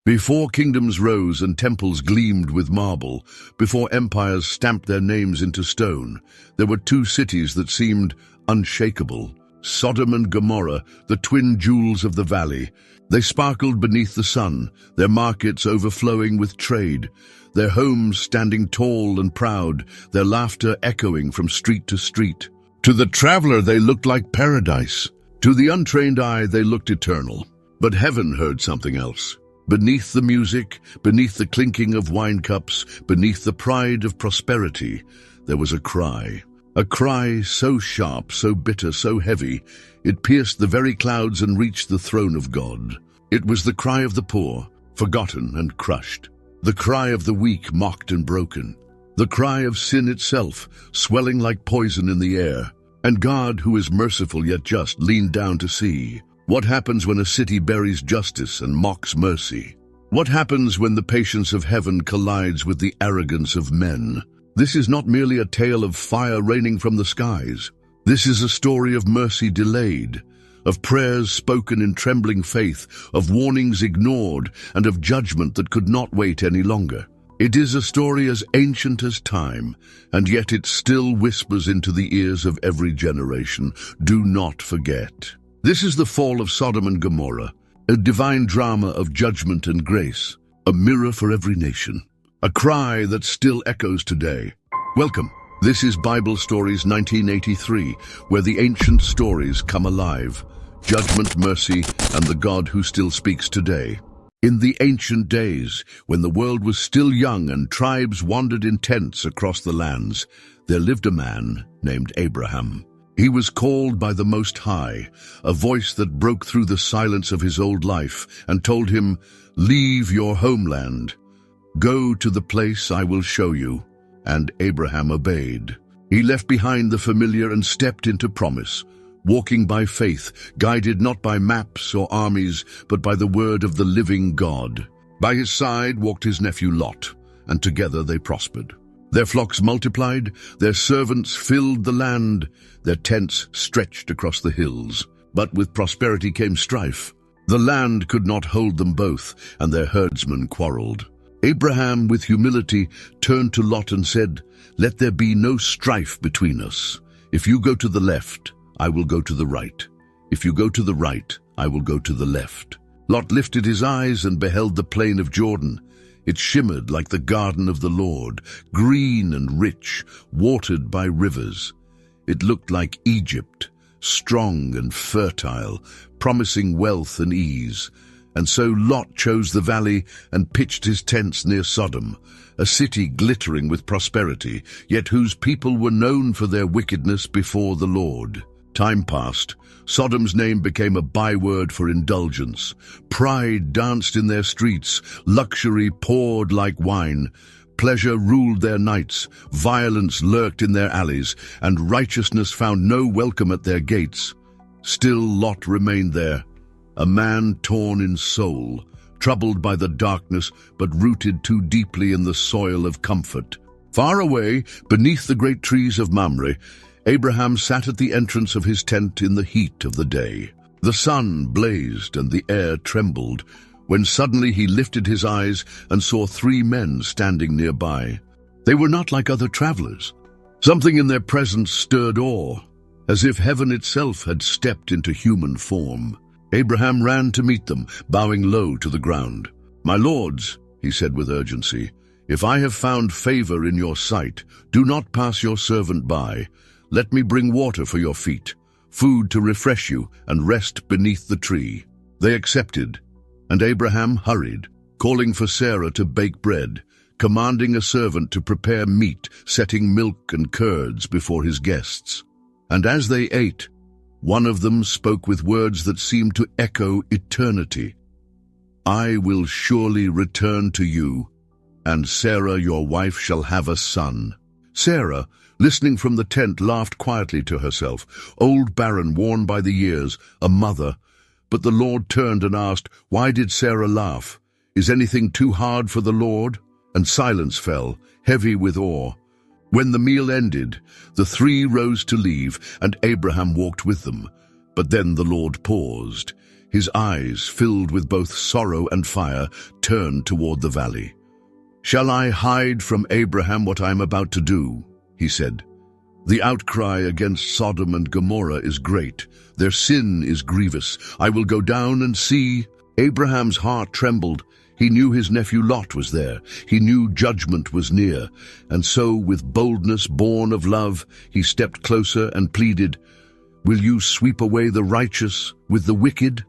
Before kingdoms rose and temples gleamed with marble, before empires stamped their names into stone, there were two cities that seemed unshakable: Sodom and Gomorrah, the twin jewels of the valley. They sparkled beneath the sun, their markets overflowing with trade, their homes standing tall and proud, their laughter echoing from street to street. To the traveler they looked like paradise. To the untrained eye they looked eternal. But heaven heard something else. Beneath the music, beneath the clinking of wine cups, beneath the pride of prosperity, there was a cry. A cry so sharp, so bitter, so heavy, it pierced the very clouds and reached the throne of God. It was the cry of the poor, forgotten and crushed. The cry of the weak, mocked and broken. The cry of sin itself, swelling like poison in the air. And God, who is merciful yet just, leaned down to see. What happens when a city buries justice and mocks mercy? What happens when the patience of heaven collides with the arrogance of men? This is not merely a tale of fire raining from the skies. This is a story of mercy delayed, of prayers spoken in trembling faith, of warnings ignored, and of judgment that could not wait any longer. It is a story as ancient as time, and yet it still whispers into the ears of every generation. Do not forget. This is the fall of Sodom and Gomorrah, a divine drama of judgment and grace, a mirror for every nation, a cry that still echoes today. Welcome. This is Bible Stories 1983, where the ancient stories come alive. Judgment, mercy, and the God who still speaks today. In the ancient days, when the world was still young and tribes wandered in tents across the lands, there lived a man named Abraham. He was called by the Most High, a voice that broke through the silence of his old life and told him, "Leave your homeland. Go to the place I will show you." And Abraham obeyed. He left behind the familiar and stepped into promise, walking by faith, guided not by maps or armies, but by the word of the living God. By his side walked his nephew Lot, and together they prospered. Their flocks multiplied, their servants filled the land, their tents stretched across the hills. But with prosperity came strife. The land could not hold them both, and their herdsmen quarreled. Abraham, with humility, turned to Lot and said, "Let there be no strife between us. If you go to the left, I will go to the right. If you go to the right, I will go to the left." Lot lifted his eyes and beheld the plain of Jordan. It shimmered like the garden of the Lord, green and rich, watered by rivers. It looked like Egypt, strong and fertile, promising wealth and ease. And so Lot chose the valley and pitched his tents near Sodom, a city glittering with prosperity, yet whose people were known for their wickedness before the Lord. Time passed. Sodom's name became a byword for indulgence. Pride danced in their streets, luxury poured like wine. Pleasure ruled their nights, violence lurked in their alleys, and righteousness found no welcome at their gates. Still Lot remained there, a man torn in soul, troubled by the darkness, but rooted too deeply in the soil of comfort. Far away, beneath the great trees of Mamre, Abraham sat at the entrance of his tent in the heat of the day. The sun blazed and the air trembled, when suddenly he lifted his eyes and saw three men standing nearby. They were not like other travelers. Something in their presence stirred awe, as if heaven itself had stepped into human form. Abraham ran to meet them, bowing low to the ground. "My lords," he said with urgency, "if I have found favor in your sight, do not pass your servant by. Let me bring water for your feet, food to refresh you, and rest beneath the tree." They accepted, and Abraham hurried, calling for Sarah to bake bread, commanding a servant to prepare meat, setting milk and curds before his guests. And as they ate, one of them spoke with words that seemed to echo eternity. "I will surely return to you, and Sarah your wife shall have a son." Sarah, listening from the tent, laughed quietly to herself, old barren, worn by the years, a mother. But the Lord turned and asked, "Why did Sarah laugh? Is anything too hard for the Lord?" And silence fell, heavy with awe. When the meal ended, the three rose to leave, and Abraham walked with them. But then the Lord paused. His eyes, filled with both sorrow and fire, turned toward the valley. "Shall I hide from Abraham what I am about to do?" he said. "The outcry against Sodom and Gomorrah is great. Their sin is grievous. I will go down and see." Abraham's heart trembled. He knew his nephew Lot was there. He knew judgment was near. And so, with boldness born of love, he stepped closer and pleaded, "Will you sweep away the righteous with the wicked?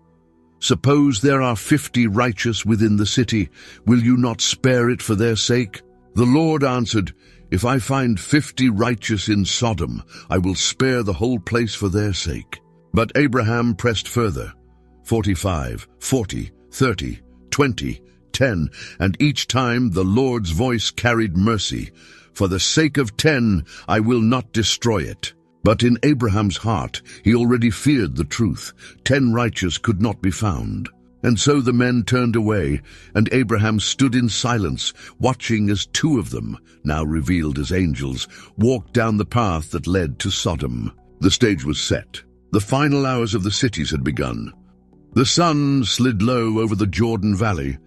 Suppose there are 50 righteous within the city. Will you not spare it for their sake?" The Lord answered, "If I find 50 righteous in Sodom, I will spare the whole place for their sake." But Abraham pressed further. 45, 40, 30, 20, 10, and each time the Lord's voice carried mercy. "For the sake of 10, I will not destroy it." But in Abraham's heart, he already feared the truth. 10 righteous could not be found. And so the men turned away, and Abraham stood in silence, watching as 2 of them, now revealed as angels, walked down the path that led to Sodom. The stage was set. The final hours of the cities had begun. The sun slid low over the Jordan Valley,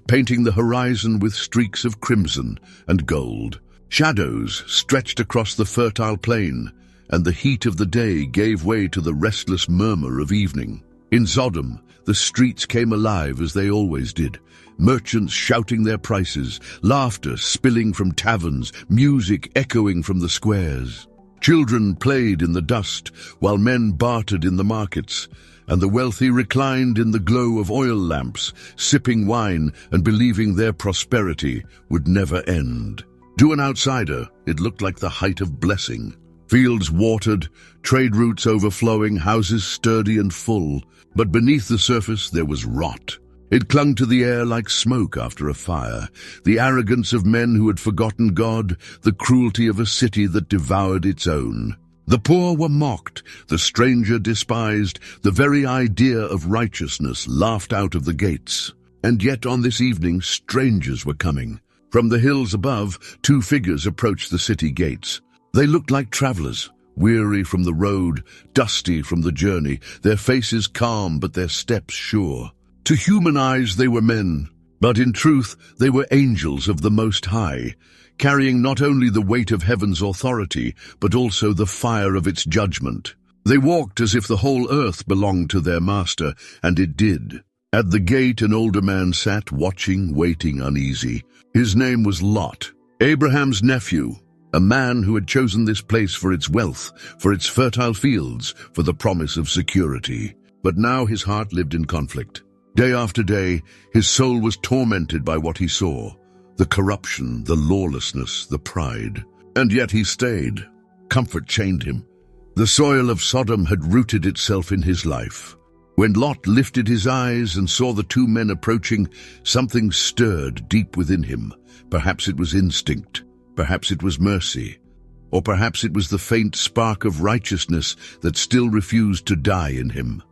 painting the horizon with streaks of crimson and gold. Shadows stretched across the fertile plain, and the heat of the day gave way to the restless murmur of evening. In Sodom, the streets came alive as they always did, merchants shouting their prices, laughter spilling from taverns, music echoing from the squares. Children played in the dust, while men bartered in the markets, and the wealthy reclined in the glow of oil lamps, sipping wine and believing their prosperity would never end. To an outsider, it looked like the height of blessing. Fields watered, trade routes overflowing, houses sturdy and full. But beneath the surface there was rot. It clung to the air like smoke after a fire, the arrogance of men who had forgotten God, the cruelty of a city that devoured its own. The poor were mocked, the stranger despised, the very idea of righteousness laughed out of the gates. And yet on this evening strangers were coming. From the hills above, 2 figures approached the city gates. They looked like travelers, weary from the road, dusty from the journey, their faces calm but their steps sure. To human eyes they were men, but in truth they were angels of the Most High, carrying not only the weight of heaven's authority, but also the fire of its judgment. They walked as if the whole earth belonged to their master, and it did. At the gate an older man sat, watching, waiting, uneasy. His name was Lot, Abraham's nephew, a man who had chosen this place for its wealth, for its fertile fields, for the promise of security. But now his heart lived in conflict. Day after day, his soul was tormented by what he saw, the corruption, the lawlessness, the pride. And yet he stayed. Comfort chained him. The soil of Sodom had rooted itself in his life. When Lot lifted his eyes and saw the 2 men approaching, something stirred deep within him. Perhaps it was instinct. Perhaps it was mercy, or perhaps it was the faint spark of righteousness that still refused to die in him.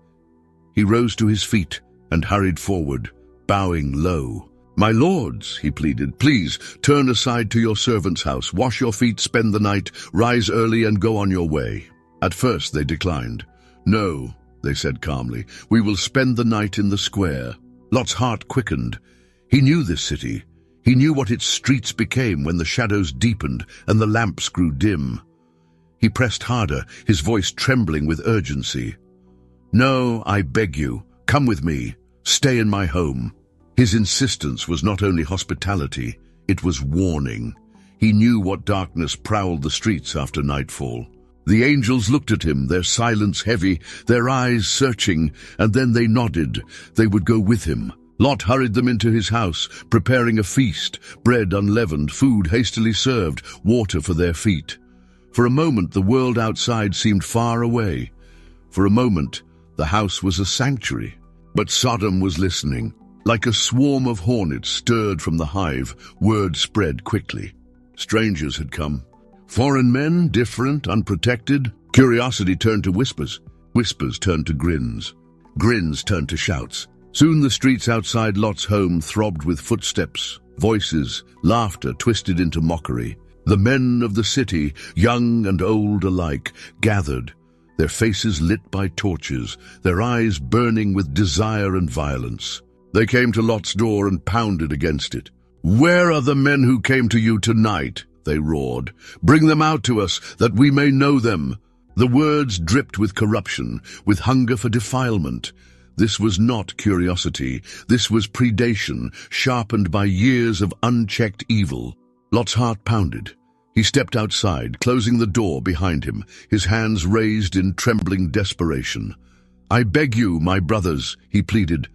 He rose to his feet and hurried forward, bowing low. "My lords," he pleaded, "please turn aside to your servant's house, wash your feet, spend the night, rise early and go on your way." At first they declined. "No," they said calmly, "we will spend the night in the square." Lot's heart quickened. He knew this city. He knew what its streets became when the shadows deepened and the lamps grew dim. He pressed harder, his voice trembling with urgency. "No, I beg you, come with me. Stay in my home." His insistence was not only hospitality, it was warning. He knew what darkness prowled the streets after nightfall. The angels looked at him, their silence heavy, their eyes searching, and then they nodded. They would go with him. Lot hurried them into his house, preparing a feast, bread unleavened, food hastily served, water for their feet. For a moment the world outside seemed far away. For a moment the house was a sanctuary. But Sodom was listening. Like a swarm of hornets stirred from the hive, word spread quickly. Strangers had come. Foreign men, different, unprotected. Curiosity turned to whispers. Whispers turned to grins. Grins turned to shouts. Soon the streets outside Lot's home throbbed with footsteps, voices, laughter twisted into mockery. The men of the city, young and old alike, gathered. their faces lit by torches, their eyes burning with desire and violence. They came to Lot's door and pounded against it. "Where are the men who came to you tonight?" they roared. "Bring them out to us, that we may know them." The words dripped with corruption, with hunger for defilement. This was not curiosity. This was predation, sharpened by years of unchecked evil. Lot's heart pounded. He stepped outside, closing the door behind him, his hands raised in trembling desperation. "I beg you, my brothers," he pleaded,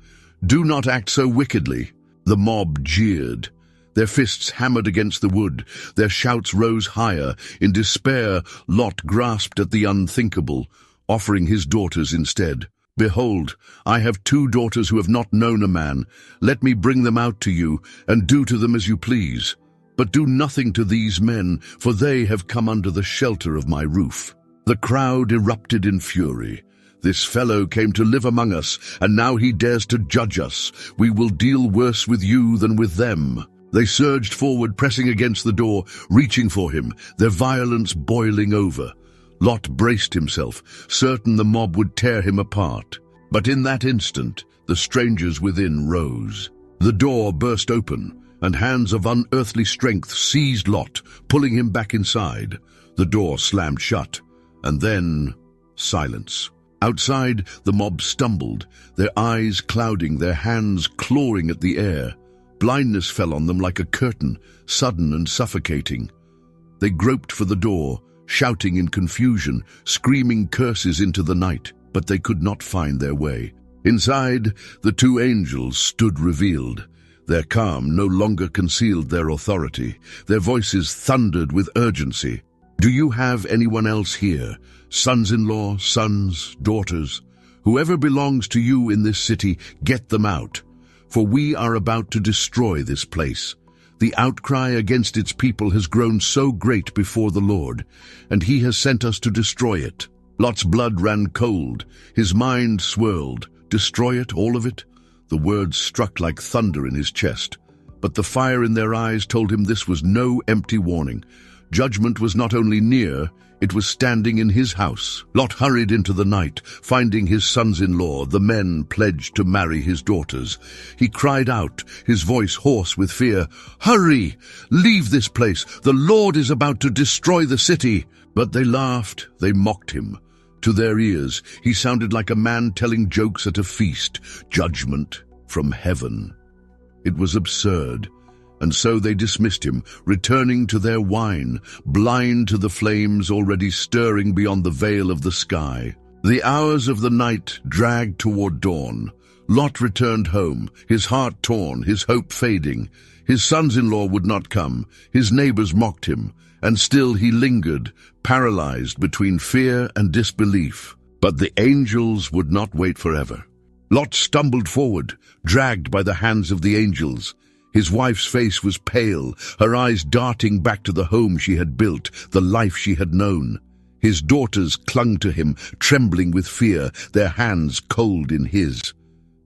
"do not act so wickedly." The mob jeered. Their fists hammered against the wood. Their shouts rose higher. In despair, Lot grasped at the unthinkable, offering his daughters instead. "Behold, I have 2 daughters who have not known a man. Let me bring them out to you, and do to them as you please. But do nothing to these men, for they have come under the shelter of my roof." The crowd erupted in fury. "This fellow came to live among us, and now he dares to judge us. We will deal worse with you than with them." They surged forward, pressing against the door, reaching for him, their violence boiling over. Lot braced himself, certain the mob would tear him apart. But in that instant, the strangers within rose. The door burst open, and hands of unearthly strength seized Lot, pulling him back inside. The door slammed shut, and then silence. Outside, the mob stumbled, their eyes clouding, their hands clawing at the air. Blindness fell on them like a curtain, sudden and suffocating. They groped for the door, shouting in confusion, screaming curses into the night, but they could not find their way. Inside, the 2 angels stood revealed. Their calm no longer concealed their authority. Their voices thundered with urgency. "Do you have anyone else here? Sons-in-law, sons, daughters? Whoever belongs to you in this city, get them out. For we are about to destroy this place. The outcry against its people has grown so great before the Lord, and he has sent us to destroy it." Lot's blood ran cold. His mind swirled. Destroy it, all of it? The words struck like thunder in his chest. But the fire in their eyes told him this was no empty warning. Judgment was not only near, it was standing in his house. Lot hurried into the night, finding his sons-in-law, the men pledged to marry his daughters. He cried out, his voice hoarse with fear, "Hurry! Leave this place! The Lord is about to destroy the city!" But they laughed, they mocked him. To their ears, he sounded like a man telling jokes at a feast, judgment from heaven. It was absurd. And so they dismissed him, returning to their wine, blind to the flames already stirring beyond the veil of the sky. The hours of the night dragged toward dawn. Lot returned home, his heart torn, his hope fading. His sons-in-law would not come, his neighbors mocked him, and still he lingered, paralyzed between fear and disbelief. But the angels would not wait forever. Lot stumbled forward, dragged by the hands of the angels. His wife's face was pale, her eyes darting back to the home she had built, the life she had known. His daughters clung to him, trembling with fear, their hands cold in his.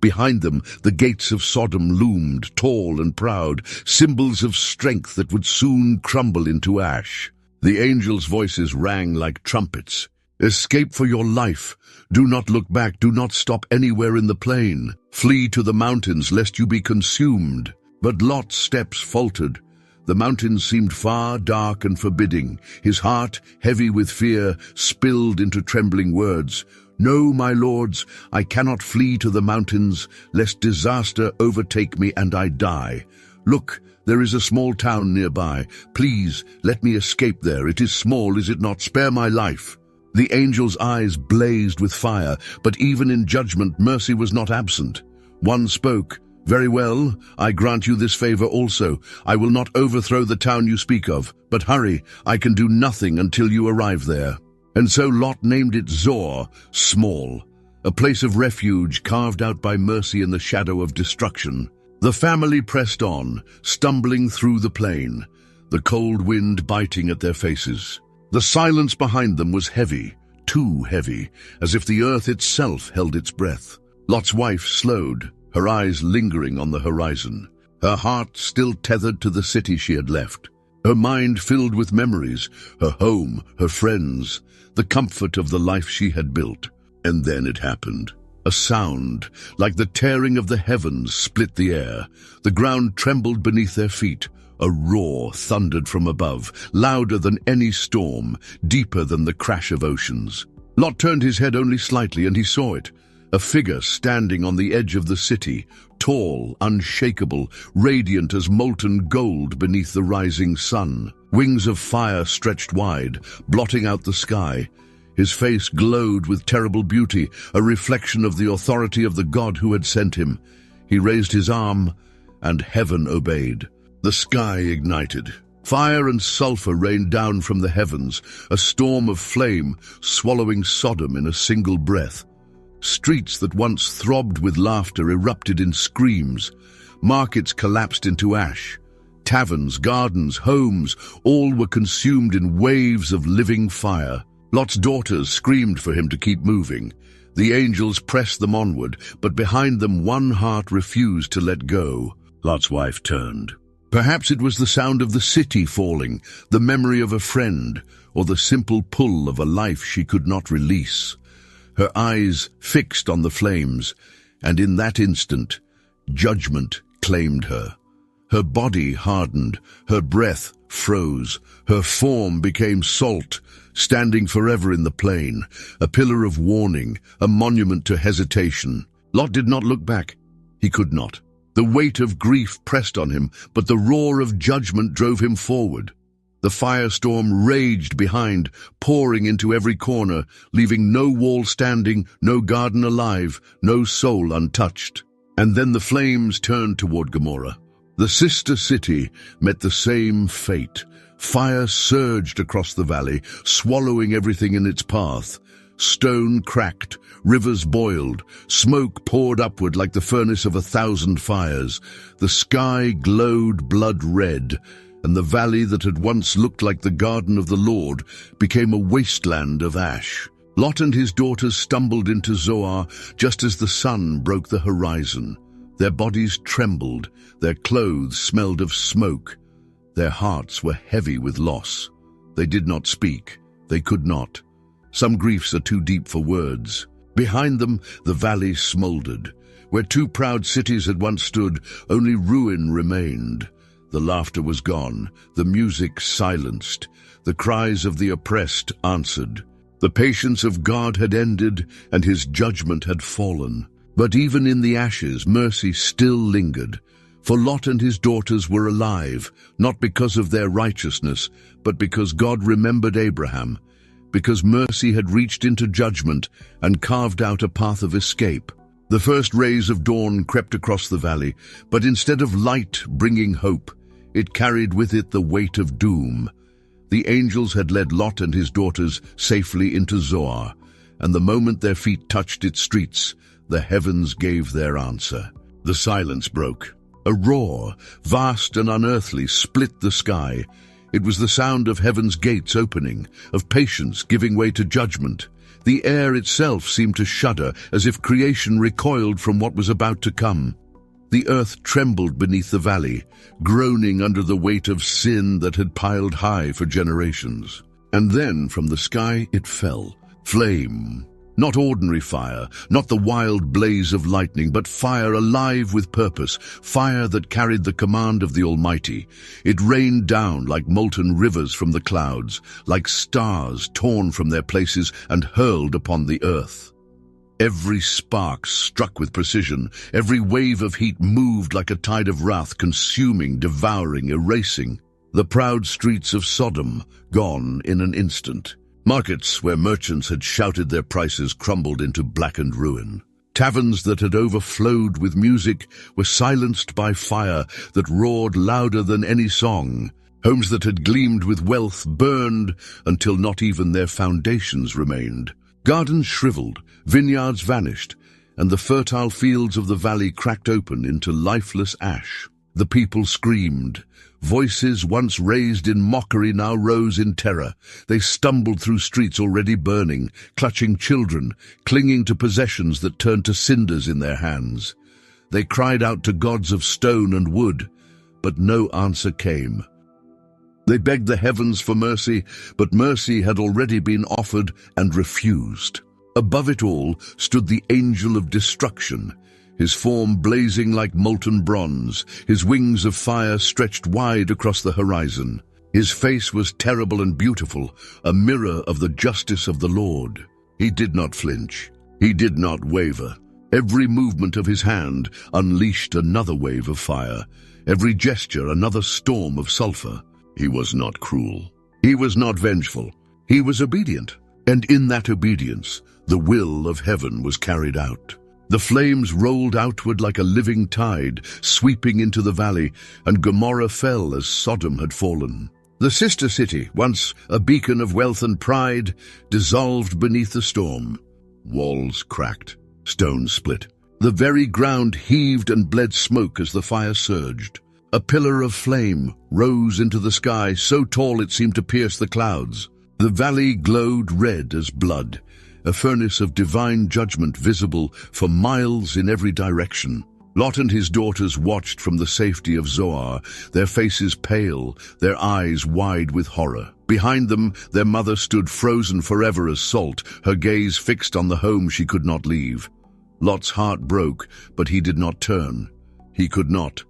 Behind them, the gates of Sodom loomed, tall and proud, symbols of strength that would soon crumble into ash. The angels' voices rang like trumpets. "Escape for your life. Do not look back. Do not stop anywhere in the plain. Flee to the mountains, lest you be consumed." But Lot's steps faltered. The mountains seemed far, dark, and forbidding. His heart, heavy with fear, spilled into trembling words. "No, my lords, I cannot flee to the mountains, lest disaster overtake me and I die. Look, there is a small town nearby. Please, let me escape there. It is small, is it not? Spare my life." The angel's eyes blazed with fire, but even in judgment, mercy was not absent. One spoke, "Very well, I grant you this favor also. I will not overthrow the town you speak of, but hurry, I can do nothing until you arrive there." And so Lot named it Zor, small, a place of refuge carved out by mercy in the shadow of destruction. The family pressed on, stumbling through the plain, the cold wind biting at their faces. The silence behind them was heavy, too heavy, as if the earth itself held its breath. Lot's wife slowed, her eyes lingering on the horizon, her heart still tethered to the city she had left. her mind filled with memories, her home, her friends, the comfort of the life she had built. And then it happened. A sound, like the tearing of the heavens, split the air. The ground trembled beneath their feet. A roar thundered from above, louder than any storm, deeper than the crash of oceans. Lot turned his head only slightly, and he saw it. A figure standing on the edge of the city, tall, unshakable, radiant as molten gold beneath the rising sun. Wings of fire stretched wide, blotting out the sky. His face glowed with terrible beauty, a reflection of the authority of the God who had sent him. He raised his arm, and heaven obeyed. The sky ignited. Fire and sulfur rained down from the heavens, a storm of flame swallowing Sodom in a single breath. Streets that once throbbed with laughter erupted in screams. Markets collapsed into ash. Taverns, gardens, homes, all were consumed in waves of living fire. Lot's daughters screamed for him to keep moving. The angels pressed them onward, but behind them one heart refused to let go. Lot's wife turned. Perhaps it was the sound of the city falling, the memory of a friend, or the simple pull of a life she could not release. Her eyes fixed on the flames, and in that instant, judgment claimed her. Her body hardened, her breath froze, her form became salt, standing forever in the plain, a pillar of warning, a monument to hesitation. Lot did not look back. He could not. The weight of grief pressed on him, but the roar of judgment drove him forward. The firestorm raged behind, pouring into every corner, leaving no wall standing, no garden alive, no soul untouched. And then the flames turned toward Gomorrah. The sister city met the same fate. Fire surged across the valley, swallowing everything in its path. Stone cracked, rivers boiled, smoke poured upward like the furnace of 1,000 fires. The sky glowed blood red, and the valley that had once looked like the garden of the Lord became a wasteland of ash. Lot and his daughters stumbled into Zoar just as the sun broke the horizon. Their bodies trembled, their clothes smelled of smoke. Their hearts were heavy with loss. They did not speak. They could not. Some griefs are too deep for words. Behind them, the valley smoldered. Where two proud cities had once stood, only ruin remained. The laughter was gone, the music silenced, the cries of the oppressed answered. The patience of God had ended, and his judgment had fallen. But even in the ashes, mercy still lingered. For Lot and his daughters were alive, not because of their righteousness, but because God remembered Abraham, because mercy had reached into judgment and carved out a path of escape. The first rays of dawn crept across the valley, but instead of light bringing hope, it carried with it the weight of doom. The angels had led Lot and his daughters safely into Zoar, and the moment their feet touched its streets, the heavens gave their answer. The silence broke. A roar, vast and unearthly, split the sky. It was the sound of heaven's gates opening, of patience giving way to judgment. The air itself seemed to shudder, as if creation recoiled from what was about to come. The earth trembled beneath the valley, groaning under the weight of sin that had piled high for generations. And then from the sky it fell, flame. Not ordinary fire, not the wild blaze of lightning, but fire alive with purpose, fire that carried the command of the Almighty. It rained down like molten rivers from the clouds, like stars torn from their places and hurled upon the earth. Every spark struck with precision, every wave of heat moved like a tide of wrath, consuming, devouring, erasing. The proud streets of Sodom gone in an instant. Markets where merchants had shouted their prices crumbled into blackened ruin. Taverns that had overflowed with music were silenced by fire that roared louder than any song. Homes that had gleamed with wealth burned until not even their foundations remained. Gardens shriveled, vineyards vanished, and the fertile fields of the valley cracked open into lifeless ash. The people screamed. Voices once raised in mockery now rose in terror. They stumbled through streets already burning, clutching children, clinging to possessions that turned to cinders in their hands. They cried out to gods of stone and wood, but no answer came. They begged the heavens for mercy, but mercy had already been offered and refused. Above it all stood the angel of destruction, his form blazing like molten bronze, his wings of fire stretched wide across the horizon. His face was terrible and beautiful, a mirror of the justice of the Lord. He did not flinch. He did not waver. Every movement of his hand unleashed another wave of fire, every gesture another storm of sulfur. He was not cruel. He was not vengeful. He was obedient, and in that obedience, the will of heaven was carried out. The flames rolled outward like a living tide, sweeping into the valley, and Gomorrah fell as Sodom had fallen. The sister city, once a beacon of wealth and pride, dissolved beneath the storm. Walls cracked, stones split. The very ground heaved and bled smoke as the fire surged. A pillar of flame rose into the sky, so tall it seemed to pierce the clouds. The valley glowed red as blood, a furnace of divine judgment visible for miles in every direction. Lot and his daughters watched from the safety of Zoar, their faces pale, their eyes wide with horror. Behind them, their mother stood frozen forever as salt, her gaze fixed on the home she could not leave. Lot's heart broke, but he did not turn. He could not.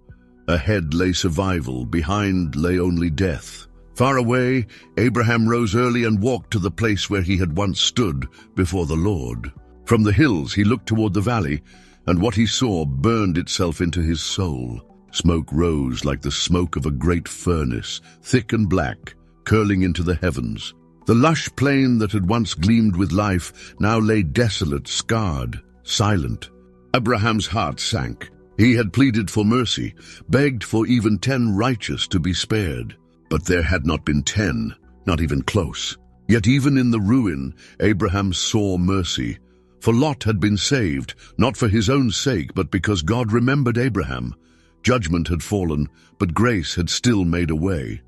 Ahead lay survival, behind lay only death. Far away, Abraham rose early and walked to the place where he had once stood before the Lord. From the hills he looked toward the valley, and what he saw burned itself into his soul. Smoke rose like the smoke of a great furnace, thick and black, curling into the heavens. The lush plain that had once gleamed with life now lay desolate, scarred, silent. Abraham's heart sank. He had pleaded for mercy, begged for even 10 righteous to be spared. But there had not been 10, not even close. Yet even in the ruin, Abraham saw mercy. For Lot had been saved, not for his own sake, but because God remembered Abraham. Judgment had fallen, but grace had still made a way.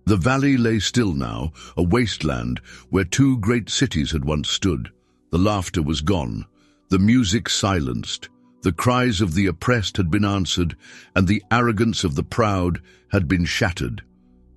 The valley lay still now, a wasteland where 2 great cities had once stood. The laughter was gone, the music silenced. The cries of the oppressed had been answered, and the arrogance of the proud had been shattered.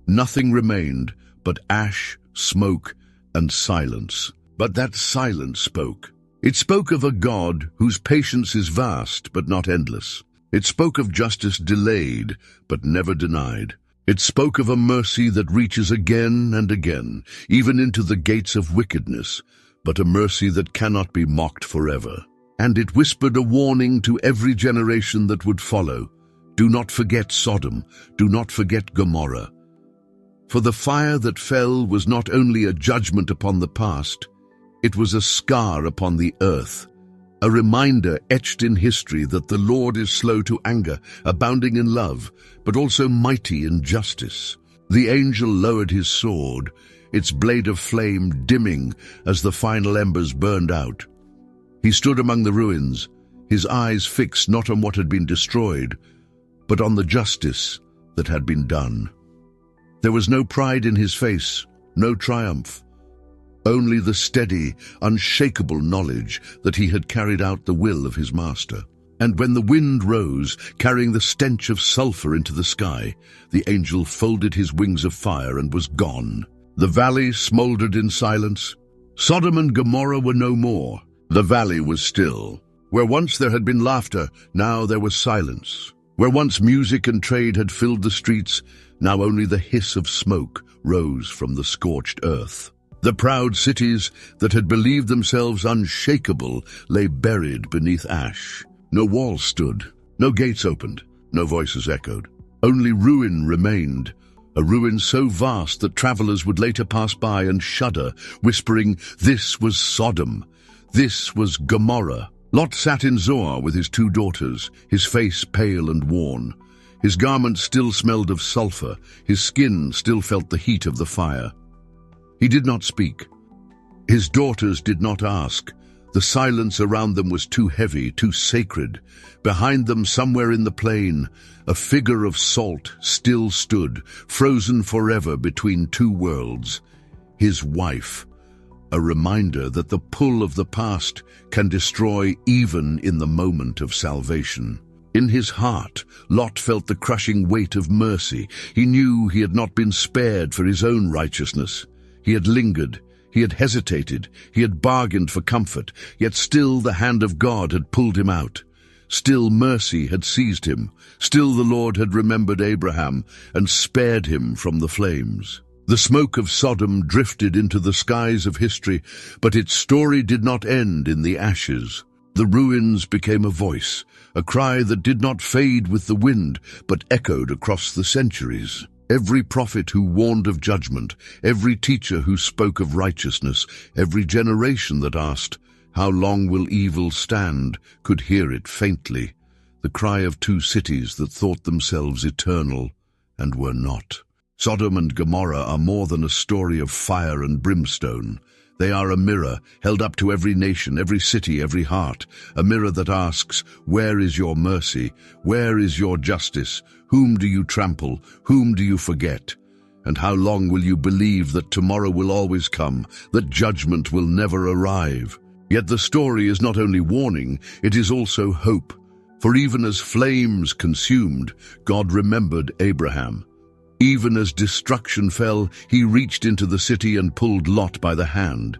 Nothing remained but ash, smoke, and silence. But that silence spoke. It spoke of a God whose patience is vast but not endless. It spoke of justice delayed but never denied. It spoke of a mercy that reaches again and again, even into the gates of wickedness, but a mercy that cannot be mocked forever. And it whispered a warning to every generation that would follow. Do not forget Sodom, do not forget Gomorrah. For the fire that fell was not only a judgment upon the past, it was a scar upon the earth, a reminder etched in history that the Lord is slow to anger, abounding in love, but also mighty in justice. The angel lowered his sword, its blade of flame dimming as the final embers burned out. He stood among the ruins, his eyes fixed not on what had been destroyed, but on the justice that had been done. There was no pride in his face, no triumph, only the steady, unshakable knowledge that he had carried out the will of his master. And when the wind rose, carrying the stench of sulfur into the sky, the angel folded his wings of fire and was gone. The valley smoldered in silence. Sodom and Gomorrah were no more. The valley was still. Where once there had been laughter, now there was silence. Where once music and trade had filled the streets, now only the hiss of smoke rose from the scorched earth. The proud cities that had believed themselves unshakable lay buried beneath ash. No walls stood, no gates opened, no voices echoed. Only ruin remained, a ruin so vast that travelers would later pass by and shudder, whispering, "This was Sodom, this was Gomorrah." Lot sat in Zoar with his 2 daughters, his face pale and worn. His garments still smelled of sulfur, his skin still felt the heat of the fire. He did not speak. His daughters did not ask. The silence around them was too heavy, too sacred. Behind them, somewhere in the plain, a figure of salt still stood, frozen forever between 2 worlds. His wife, a reminder that the pull of the past can destroy even in the moment of salvation. In his heart, Lot felt the crushing weight of mercy. He knew he had not been spared for his own righteousness. He had lingered, he had hesitated, he had bargained for comfort, yet still the hand of God had pulled him out. Still mercy had seized him. Still the Lord had remembered Abraham and spared him from the flames. The smoke of Sodom drifted into the skies of history, but its story did not end in the ashes. The ruins became a voice, a cry that did not fade with the wind, but echoed across the centuries. Every prophet who warned of judgment, every teacher who spoke of righteousness, every generation that asked, "How long will evil stand?" could hear it faintly, the cry of two cities that thought themselves eternal and were not. Sodom and Gomorrah are more than a story of fire and brimstone. They are a mirror held up to every nation, every city, every heart, a mirror that asks, "Where is your mercy? Where is your justice? Whom do you trample? Whom do you forget? And how long will you believe that tomorrow will always come, that judgment will never arrive?" Yet the story is not only warning, it is also hope. For even as flames consumed, God remembered Abraham. Even as destruction fell, he reached into the city and pulled Lot by the hand.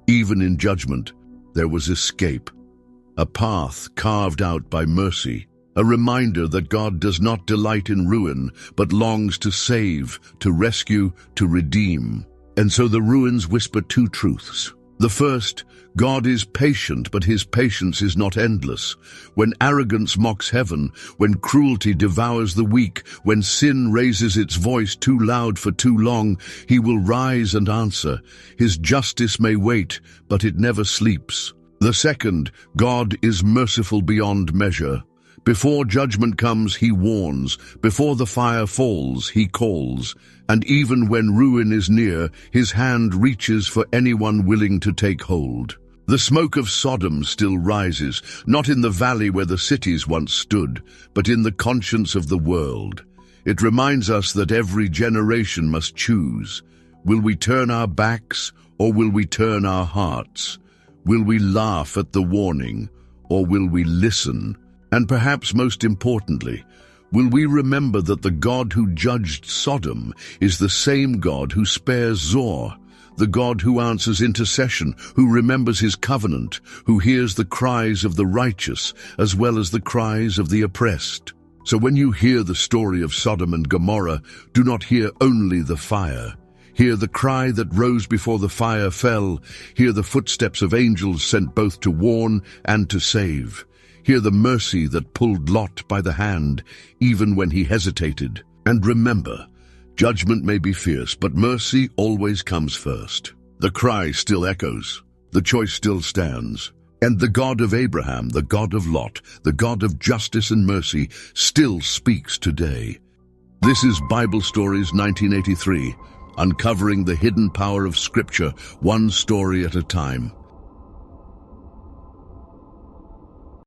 Even in judgment, there was escape. A path carved out by mercy. A reminder that God does not delight in ruin, but longs to save, to rescue, to redeem. And so the ruins whisper two truths. The first, God is patient, but his patience is not endless. When arrogance mocks heaven, when cruelty devours the weak, when sin raises its voice too loud for too long, he will rise and answer. His justice may wait, but it never sleeps. The second, God is merciful beyond measure. Before judgment comes, he warns. Before the fire falls, he calls. And even when ruin is near, his hand reaches for anyone willing to take hold. The smoke of Sodom still rises, not in the valley where the cities once stood, but in the conscience of the world. It reminds us that every generation must choose. Will we turn our backs, or will we turn our hearts? Will we laugh at the warning, or will we listen? And perhaps most importantly, will we remember that the God who judged Sodom is the same God who spares Zoar, the God who answers intercession, who remembers his covenant, who hears the cries of the righteous as well as the cries of the oppressed. So when you hear the story of Sodom and Gomorrah, do not hear only the fire. Hear the cry that rose before the fire fell. Hear the footsteps of angels sent both to warn and to save. Hear the mercy that pulled Lot by the hand, even when he hesitated. And remember, judgment may be fierce, but mercy always comes first. The cry still echoes. The choice still stands. And the God of Abraham, the God of Lot, the God of justice and mercy, still speaks today. This is Bible Stories 1983, uncovering the hidden power of Scripture, one story at a time.